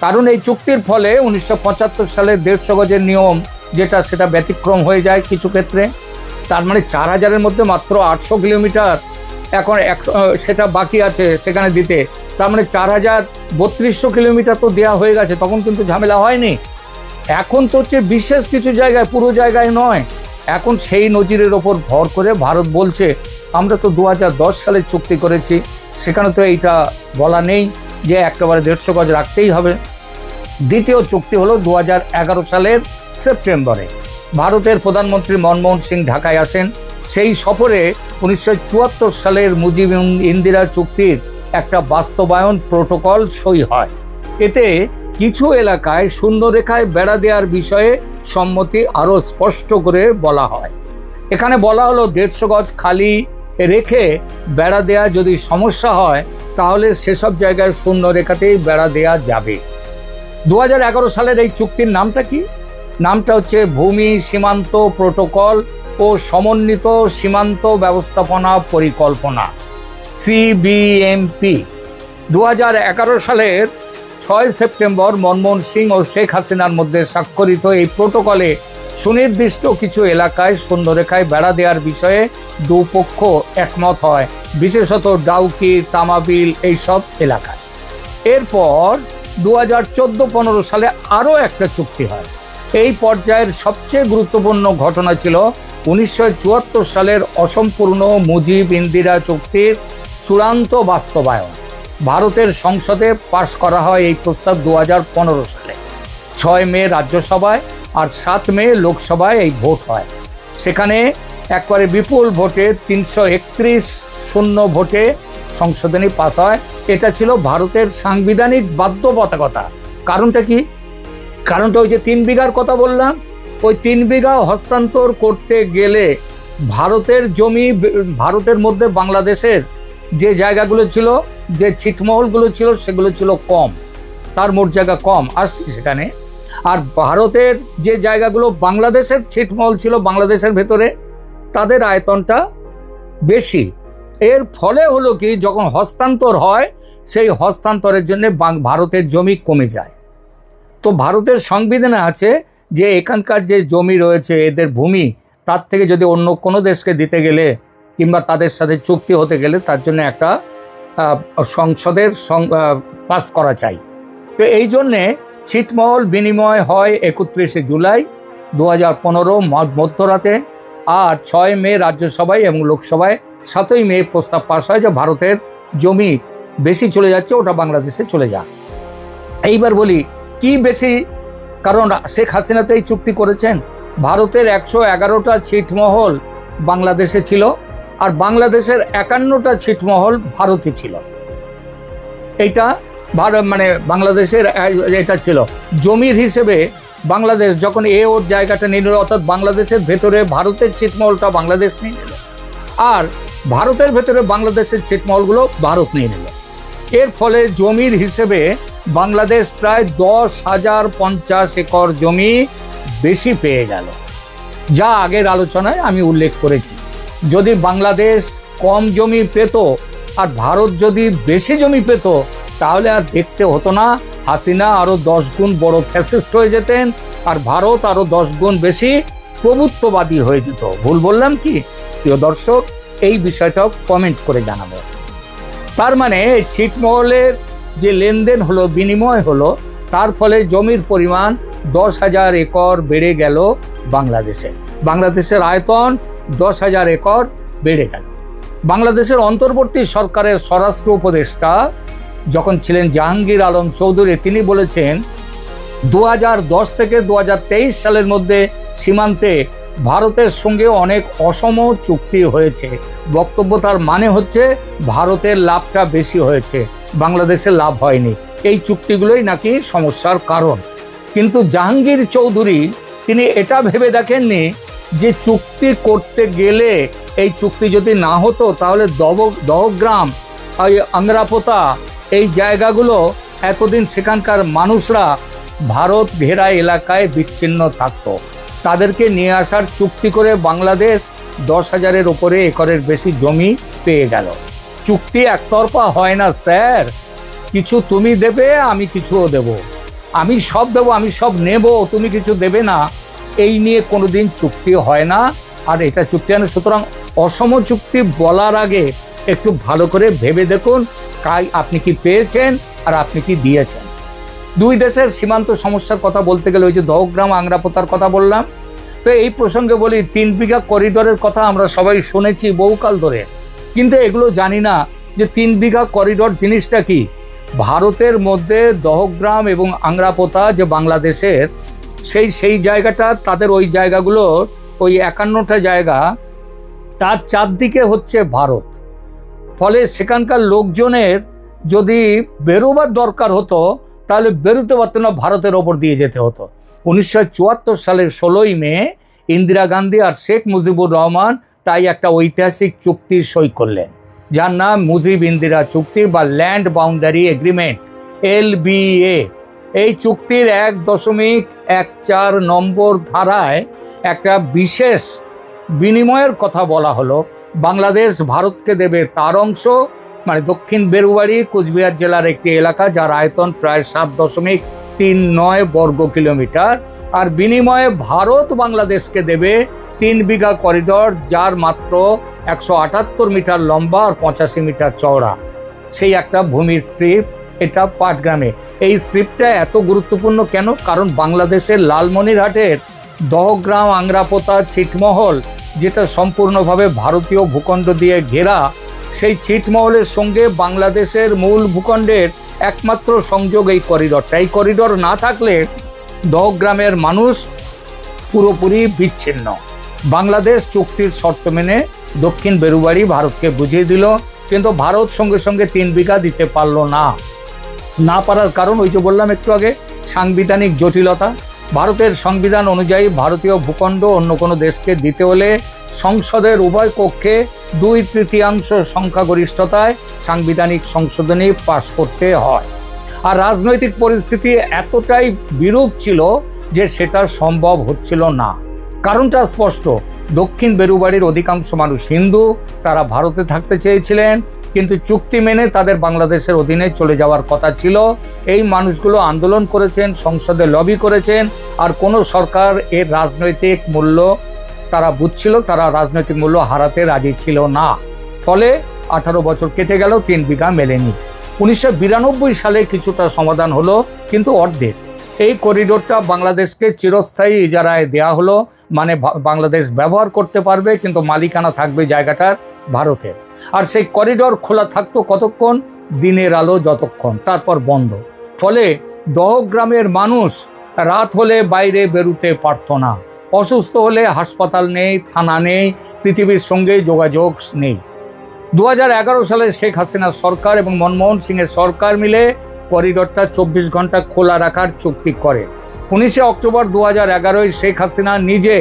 কারণ এই চুক্তির ফলে 1975 সালে 150 গজের নিয়ম যেটা, সেটা ব্যতিক্রম হয়ে যায় কিছু ক্ষেত্রে। তার মানে 4000-এর মধ্যে মাত্র 800 কিলোমিটার এখন সেটা বাকি আছে সেখানে দিতে। তার মানে 4000-3200 কিলোমিটার তো দেওয়া হয়ে গেছে, তখন কিন্তু ঝামেলা হয়নি। এখন তো হচ্ছে বিশেষ কিছু জায়গায়, পুরো জায়গায় নয়। এখন সেই নজিরের ওপর ভর করে ভারত বলছে আমরা তো 2010 সালে চুক্তি করেছি, সেখানে তো এইটা বলা নেই যে একেবারে 150 গজ রাখতেই হবে। দ্বিতীয় চুক্তি হলো 2011 সালের সেপ্টেম্বরে। ভারতের প্রধানমন্ত্রী মনমোহন সিং ঢাকায় আসেন। সেই সফরে 1974 সালের মুজিব ইন্দিরা চুক্তির একটা বাস্তবায়ন প্রোটোকল সই হয়। এতে কিছু এলাকায় শূন্য রেখায় বেড়া দেওয়ার বিষয়ে সম্মতি আরও স্পষ্ট করে বলা হয়। এখানে বলা হলো 150 গজ খালি রেখে বেড়া দেওয়া যদি সমস্যা হয় তাহলে সেসব জায়গায় শূন্য রেখাতেই বেড়া দেওয়া যাবে। 2011 সালের এই চুক্তির নামটা কি? নামটা হচ্ছে ভূমি সীমান্ত প্রোটোকল ও সমন্বিত সীমান্ত ব্যবস্থাপনা পরিকল্পনা, CBMP। 2011 সালের 6 সেপ্টেম্বর মনমোহন সিং ও শেখ হাসিনার মধ্যে স্বাক্ষরিত এই প্রোটোকলে সুনির্দিষ্ট কিছু এলাকায় শূন্যরেখায় বেড়া দেওয়ার বিষয়ে দুপক্ষ একমত হয়, বিশেষত ডাউকি, তামাবিল এইসব এলাকায়। এরপর 2014-15 সালে আরও একটা চুক্তি হয়। এই পর্যায়ের সবচেয়ে গুরুত্বপূর্ণ ঘটনা ছিল 1974 সালের অসম্পূর্ণ মুজিব ইন্দিরা চুক্তির চূড়ান্ত বাস্তবায়ন। ভারতের সংসদে পাশ করা হয় এই প্রস্তাব 2015 সালে। 6 মে রাজ্যসভায় আর 7 মে লোকসভায় এই ভোট হয়। সেখানে একবারে বিপুল ভোটে 331 ভোটে সংশোধনী পাস হয়। এটা ছিল ভারতের সাংবিধানিক বাধ্যবাধকতা। কারণটা কি? কারণটা ওই যে 3 বিঘার কথা বললাম, ওই 3 বিঘা হস্তান্তর করতে গেলে ভারতের জমি, ভারতের মধ্যে বাংলাদেশের যে জায়গাগুলো ছিল, যে ছিটমহলগুলো ছিল, সেগুলো ছিল কম, তার মোট জায়গা কম, আসছি সেখানে। আর ভারতের যে জায়গাগুলো বাংলাদেশের ছিটমহল ছিল বাংলাদেশের ভেতরে, তাদের আয়তনটা বেশি। এর ফলে হলো কি, যখন হস্তান্তর হয় সেই হস্তান্তরের জন্য ভারতের জমি কমে যায়। তো ভারতের সংবিধানে আছে যে এখানকার যে জমি রয়েছে, এদের ভূমি, তার থেকে যদি অন্য কোনো দেশকে দিতে গেলে কিংবা তাদের সাথে চুক্তি হতে গেলে তার জন্য একটা সংসদের পাস করা চাই। তো এই জন্যে ছিটমহল বিনিময় হয় 31 জুলাই 2015 মধ্যরাতে, আর 6 মে রাজ্যসভায় এবং লোকসভায় 7ই মে প্রস্তাব পাস হয় যে ভারতের জমি বেশি চলে যাচ্ছে, ওটা বাংলাদেশে চলে যাক। এইবার বলি কি বেশি, কারণ শেখ হাসিনা তো এই চুক্তি করেছেন। ভারতের 111টা ছিটমহল বাংলাদেশে ছিল, আর বাংলাদেশের 51টা ছিটমহল ভারতে ছিল। এইটা মানে বাংলাদেশের এটা ছিল জমির হিসেবে। বাংলাদেশ যখন ওর জায়গাটা নিয়ে নিল, অর্থাৎ বাংলাদেশের ভেতরে ভারতের ছিটমহলটা বাংলাদেশ নিয়ে নিল, আর ভারতের ভেতরে বাংলাদেশের ছিটমহলগুলো ভারত নিয়ে নিল। এর ফলে জমির হিসেবে বাংলাদেশ প্রায় 10,050 একর জমি বেশি পেয়ে গেল, যা আগের আলোচনায় আমি উল্লেখ করেছি। যদি বাংলাদেশ কম জমি পেত আর ভারত যদি বেশি জমি পেত, তাহলে আর দেখতে হতো না, হাসিনা আরও 10 গুণ বড় ফ্যাসিস্ট হয়ে যেতেন, আর ভারত আরও 10 গুণ বেশি প্রভুত্ববাদী হয়ে যেত। ভুল বললাম কি প্রিয় দর্শক? এই বিষয়টাও কমেন্ট করে জানাবো। তার মানে ছিটমহলের যে লেনদেন হলো, বিনিময় হলো, তার ফলে জমির পরিমাণ 10,000 একর বেড়ে গেল বাংলাদেশে। বাংলাদেশের আয়তন 10,000 একর বেড়ে গেল। বাংলাদেশের অন্তর্বর্তী সরকারের স্বরাষ্ট্র উপদেষ্টা যখন ছিলেন জাহাঙ্গীর আলম চৌধুরী, তিনি বলেছেন 2010 থেকে 2023 সালের মধ্যে সীমান্তে ভারতের সঙ্গে অনেক অসম চুক্তি হয়েছে। বক্তব্য তার মানে হচ্ছে ভারতের লাভটা বেশি হয়েছে, বাংলাদেশের লাভ হয়নি। এই চুক্তিগুলোই নাকি সমস্যার কারণ। কিন্তু জাহাঙ্গীর চৌধুরী তিনি এটা ভেবে দেখেননি যে চুক্তি করতে গেলে, এই চুক্তি যদি না হতো তাহলে দহগ্রাম, আংরাপোতা, এই জায়গাগুলো এতদিন সেখানকার মানুষরা ভারত ঘেরা এলাকায় বিচ্ছিন্ন থাকতো। তাদেরকে নিয়ে আসার চুক্তি করে বাংলাদেশ 10,000-এর উপরে একরের বেশি জমি পেয়ে গেল। চুক্তি একতরফা হয় না স্যার, কিছু তুমি দেবে, আমি কিছুও দেব, আমি সব দেবো, আমি সব নেব, তুমি কিছু দেবে না, এই নিয়ে কোনোদিন চুক্তি হয় না। আর এটা চুক্তি হয় না। সুতরাং অসম চুক্তি বলার আগে একটু ভালো করে ভেবে দেখুন আপনি কি পেয়েছেন আর আপনি কি দিয়েছেন। দুই দেশের সীমান্ত সমস্যার কথা বলতে গেলে ওই যে দহগ্রাম, আংরাপোতার কথা বললাম, তো এই প্রসঙ্গে বলি 3 বিঘা করিডোরের কথা আমরা সবাই শুনেছি বহুকাল ধরে, কিন্তু এগুলো জানি না যে 3 বিঘা করিডোর জিনিসটা কি। ভারতের মধ্যে দহগ্রাম এবং আংরাপোতা যে বাংলাদেশের, সেই জায়গাটা, তাদের ওই জায়গাগুলোর ওই 51টা জায়গা, তার চারদিকে হচ্ছে ভারত। ফলে সেখানকার লোকজনের যদি বেরোবার দরকার হতো তাহলে বেরোতে পারতো না, ভারতের ওপর দিয়ে যেতে হতো। 1974 সালের 16ই মে ইন্দিরা গান্ধী আর শেখ মুজিবুর রহমান তাই একটা ঐতিহাসিক চুক্তি সই করলেন, যার নাম মুজিব ইন্দিরা চুক্তি বা ল্যান্ড বাউন্ডারি এগ্রিমেন্ট, LBA। এই চুক্তির 1.14 নম্বর ধারায় একটা বিশেষ বিনিময়ের কথা বলা হলো। বাংলাদেশ ভারতকে দেবে তার অংশ মানে দক্ষিণ বেরুবাড়ি কোচবিহার জেলার একটি এলাকা, যার আয়তন প্রায় 7.39 বর্গ কিলোমিটার। আর বিনিময়ে ভারত বাংলাদেশকে দেবে 3 বিঘা করিডর, যার মাত্র 178 মিটার লম্বা আর 85 মিটার চওড়া। সেই একটা ভূমির স্ট্রিপ, এটা পাটগ্রামে। এই স্ট্রিপটা এত গুরুত্বপূর্ণ কেন? কারণ বাংলাদেশের লালমনিরহাটের দহগ্রাম, আংরাপোতা, ছিটমহল, যেটা সম্পূর্ণভাবে ভারতীয় ভূখণ্ড দিয়ে ঘেরা, সেই ছিটমহলের সঙ্গে বাংলাদেশের মূল ভূখণ্ডের একমাত্র সংযোগ এই করিডরটা। এই করিডর না থাকলে দহগ্রামের মানুষ পুরোপুরি বিচ্ছিন্ন। বাংলাদেশ চুক্তির শর্ত মেনে দক্ষিণ বেরুবাড়ি ভারতকে বুঝিয়ে দিল, কিন্তু ভারত সঙ্গে সঙ্গে 3 বিঘা দিতে পারলো না পারার কারণ ওই যে বললাম একটু আগে, সাংবিধানিক জটিলতা। ভারতের সংবিধান অনুযায়ী ভারতীয় ভূখণ্ড অন্য কোনো দেশকে দিতে হলে সংসদের উভয় কক্ষে 2/3 সংখ্যাগরিষ্ঠতায় সাংবিধানিক সংশোধনী পাশ করতে হয়। আর রাজনৈতিক পরিস্থিতি এতটাই বিরূপ ছিল যে সেটা সম্ভব হচ্ছিল না। কারণটা স্পষ্ট, দক্ষিণ বেরুবাড়ির অধিকাংশ মানুষ হিন্দু, তারা ভারতে থাকতে চেয়েছিলেন, কিন্তু চুক্তি মেনে তাদের বাংলাদেশের অধীনে চলে যাওয়ার কথা ছিল। এই মানুষগুলো আন্দোলন করেছেন, সংসদে লবি করেছেন, আর কোনো সরকার এর রাজনৈতিক মূল্য তারা বুঝছিল, তারা রাজনৈতিক মূল্য হারাতে রাজি ছিল না। ফলে 18 বছর কেটে গেল, 3 বিঘা মেলেনি। 1992 সালে কিছুটা সমাধান হলো, কিন্তু অর্ধেক। এই করিডোরটা বাংলাদেশকে চিরস্থায়ী ইজারায় দেয়া হলো, মানে বাংলাদেশ ব্যবহার করতে পারবে, কিন্তু মালিকানা থাকবে জায়গাটার ভারতের। আর সেই করিডোর খোলা থাকতো কতক্ষণ? দিনের আলো যতক্ষণ, তারপর বন্ধ। ফলে দহগ্রামের মানুষ রাত হলে বাইরে বেরোতে পারত না, অসুস্থ হলে হাসপাতাল নেই, থানা নেই, পৃথিবীর সঙ্গে যোগাযোগ নেই। 2011 সালে শেখ হাসিনার সরকার এবং মনমোহন সিংয়ের সরকার মিলে করিডোরটা 24 ঘন্টা খোলা রাখার চুক্তি করে। 19 অক্টোবর 2011 শেখ হাসিনা নিজে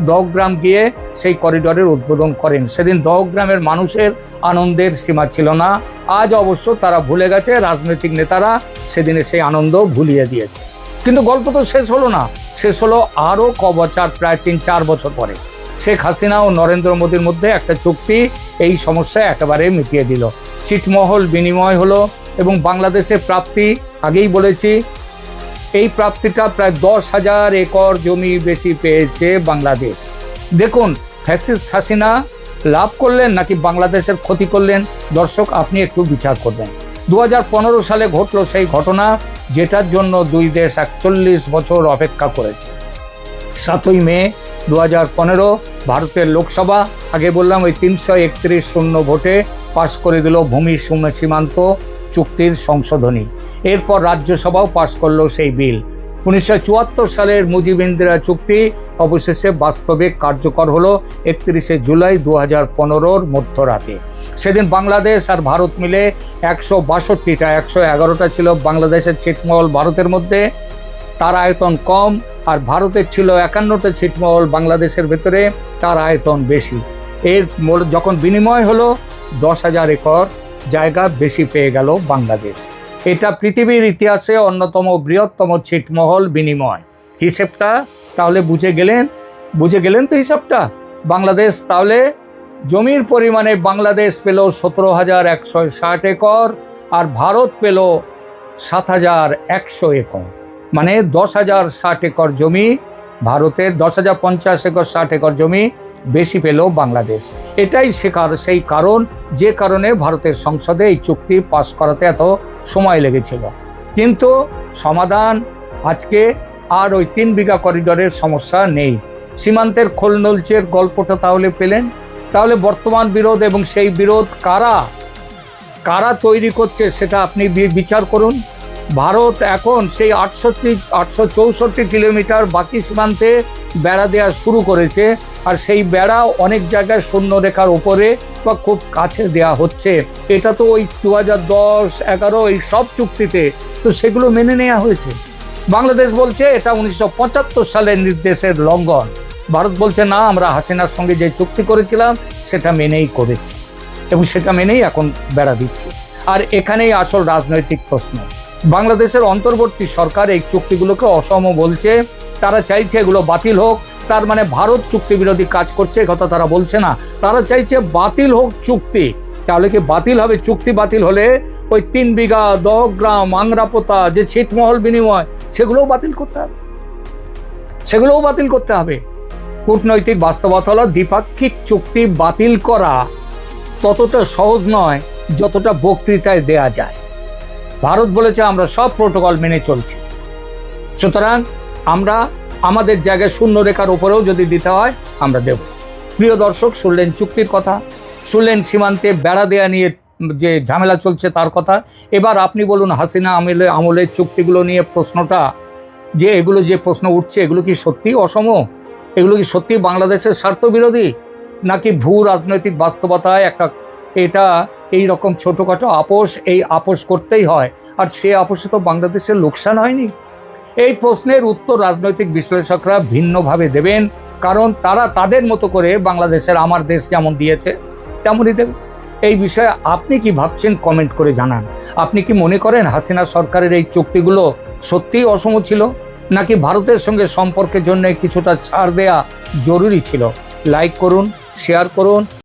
দহগ্রাম গিয়ে সেই করিডোরের উদ্বোধন করেন। সেদিন দহগ্রামের মানুষের আনন্দের সীমা ছিল না। আজ অবশ্য তারা ভুলে গেছে, রাজনৈতিক নেতারা সেদিনে সেই আনন্দ ভুলিয়ে দিয়েছে। কিন্তু গল্প তো শেষ হলো না, শেষ হলো আরও বছর, প্রায় 3-4 বছর পরে। শেখ হাসিনা ও নরেন্দ্র মোদীর মধ্যে একটা চুক্তি এই সমস্যা একেবারে মিটিয়ে দিল। ছিটমহল বিনিময় হলো এবং বাংলাদেশের প্রাপ্তি, আগেই বলেছি, এই প্রাপ্তিটা প্রায় 10,000 একর জমি বেশি পেয়েছে বাংলাদেশ। দেখুন, ফ্যাসিস্ট হাসিনা লাভ করলেন নাকি বাংলাদেশের ক্ষতি করলেন? দর্শক, আপনি একটু বিচার করবেন। 2015 সালে ঘটল সেই ঘটনা, যেটার জন্য দুই দেশ 41 বছর অপেক্ষা করেছে। 7ই মে 2015 ভারতের লোকসভা, আগে বললাম ওই 331 ভোটে পাশ করে দিল ভূমি সীমান্ত চুক্তির সংশোধনী। এরপর রাজ্যসভাও পাশ করলো সেই বিল। 1974 সালের মুজিব ইন্দিরা চুক্তি অবশেষে বাস্তবে কার্যকর হলো 31 জুলাই 2015 মধ্যরাতে। সেদিন বাংলাদেশ আর ভারত মিলে 162টা, 111টা ছিল বাংলাদেশের ছিটমহল ভারতের মধ্যে, তার আয়তন কম, আর ভারতের ছিল 51টা ছিটমহল বাংলাদেশের ভেতরে, তার আয়তন বেশি। এর যখন বিনিময় হলো 10,000 একর জায়গা বেশি পেয়ে গেল বাংলাদেশ। এটা পৃথিবীর ইতিহাসে অন্যতম বৃহত্তম ছিটমহল বিনিময়। হিসেবটা তাহলে বুঝে গেলেন তো হিসাবটা? বাংলাদেশ তাহলে জমির পরিমাণে বাংলাদেশ পেল 17,160 একর, আর ভারত পেল 7,100 একর, মানে 10,060 একর জমি ভারতের, 10,050 একর 60 একর জমি বেশি পেল বাংলাদেশ। এটাই সেই কারণ, যে কারণে ভারতের সংসদে এই চুক্তি পাস করাতে এত সময় লেগেছিল। কিন্তু সমাধান আজকে আর ওই 3 বিঘা করিডোরের সমস্যা নেই। সীমান্তের খোলনলচের গল্পটা তাহলে পেলেন। তাহলে বর্তমান বিরোধ এবং সেই বিরোধ কারা তৈরি করছে সেটা আপনি বিচার করুন। ভারত এখন সেই 864 কিলোমিটার বাকি সীমান্তে বেড়া দেওয়া শুরু করেছে, আর সেই বেড়া অনেক জায়গায় শূন্যরেখার উপরে বা খুব কাছে দেয়া হচ্ছে। এটা তো ওই 2010-11 এই সব চুক্তিতে তো সেগুলো মেনে নেওয়া হয়েছে। বাংলাদেশ বলছে এটা 1975 সালের নির্দেশের লঙ্ঘন। ভারত বলছে না, আমরা হাসিনার সঙ্গে যে চুক্তি করেছিলাম সেটা মেনেই করেছি এবং সেটা মেনেই এখন বেড়া দিচ্ছি। আর এখানেই আসল রাজনৈতিক প্রশ্ন। বাংলাদেশের অন্তর্বর্তী সরকার এই চুক্তিগুলোকে অসম বলছে, তারা চাইছে এগুলো বাতিল হোক। তার মানে ভারত চুক্তি বিরোধী কাজ করছে, কথা তারা বলছে না। তারা চাইছে বাতিল হোক চুক্তি, তাহলে কি বাতিল হবে? চুক্তি বাতিল হলে ওই 3 বিঘা দহগ্রাম আংরাপোতা যে ছিটমহল বিনিময় সেগুলোও বাতিল করতে হবে, সেগুলোও বাতিল করতে হবে। কূটনৈতিক বাস্তবতা হলো দ্বিপাক্ষিক চুক্তি বাতিল করা ততটা সহজ নয় যতটা বক্তৃতায় দেয়া যায়। ভারত বলেছে আমরা সব প্রোটোকল মেনে চলছি, সুতরাং আমরা আমাদের জায়গায় শূন্য রেখার উপরেও যদি দিতে হয় আমরা দেব। প্রিয় দর্শক, শুনলেন চুক্তির কথা, শুনলেন সীমান্তে বেড়া দেয়া নিয়ে যে ঝামেলা চলছে তার কথা। এবার আপনি বলুন, হাসিনা আমলের চুক্তিগুলো নিয়ে প্রশ্নটা, যে এগুলো যে প্রশ্ন উঠছে এগুলো কি সত্যি অসম? এগুলো কি সত্যি বাংলাদেশের স্বার্থ বিরোধী, নাকি ভূ রাজনৈতিক বাস্তবতায় এটা এই রকম ছোটোখাটো আপোষ, এই আপোষ করতেই হয়? আর সে আপোষে তো বাংলাদেশের লোকসান হয়নি। এই প্রশ্নের উত্তর রাজনৈতিক বিশ্লেষকরা ভিন্নভাবে দেবেন, কারণ তারা তাদের মতো করে বাংলাদেশের আমার দেশ যেমন দিয়েছে তেমনই দেবে। এই বিষয়ে আপনি কি ভাবছেন কমেন্ট করে জানান। আপনি কি মনে করেন হাসিনা সরকারের এই চুক্তিগুলো সত্যিই অসম ছিল, নাকি ভারতের সঙ্গে সম্পর্কের জন্য কিছুটা ছাড় দেয়া জরুরি ছিল? লাইক করুন, শেয়ার করুন।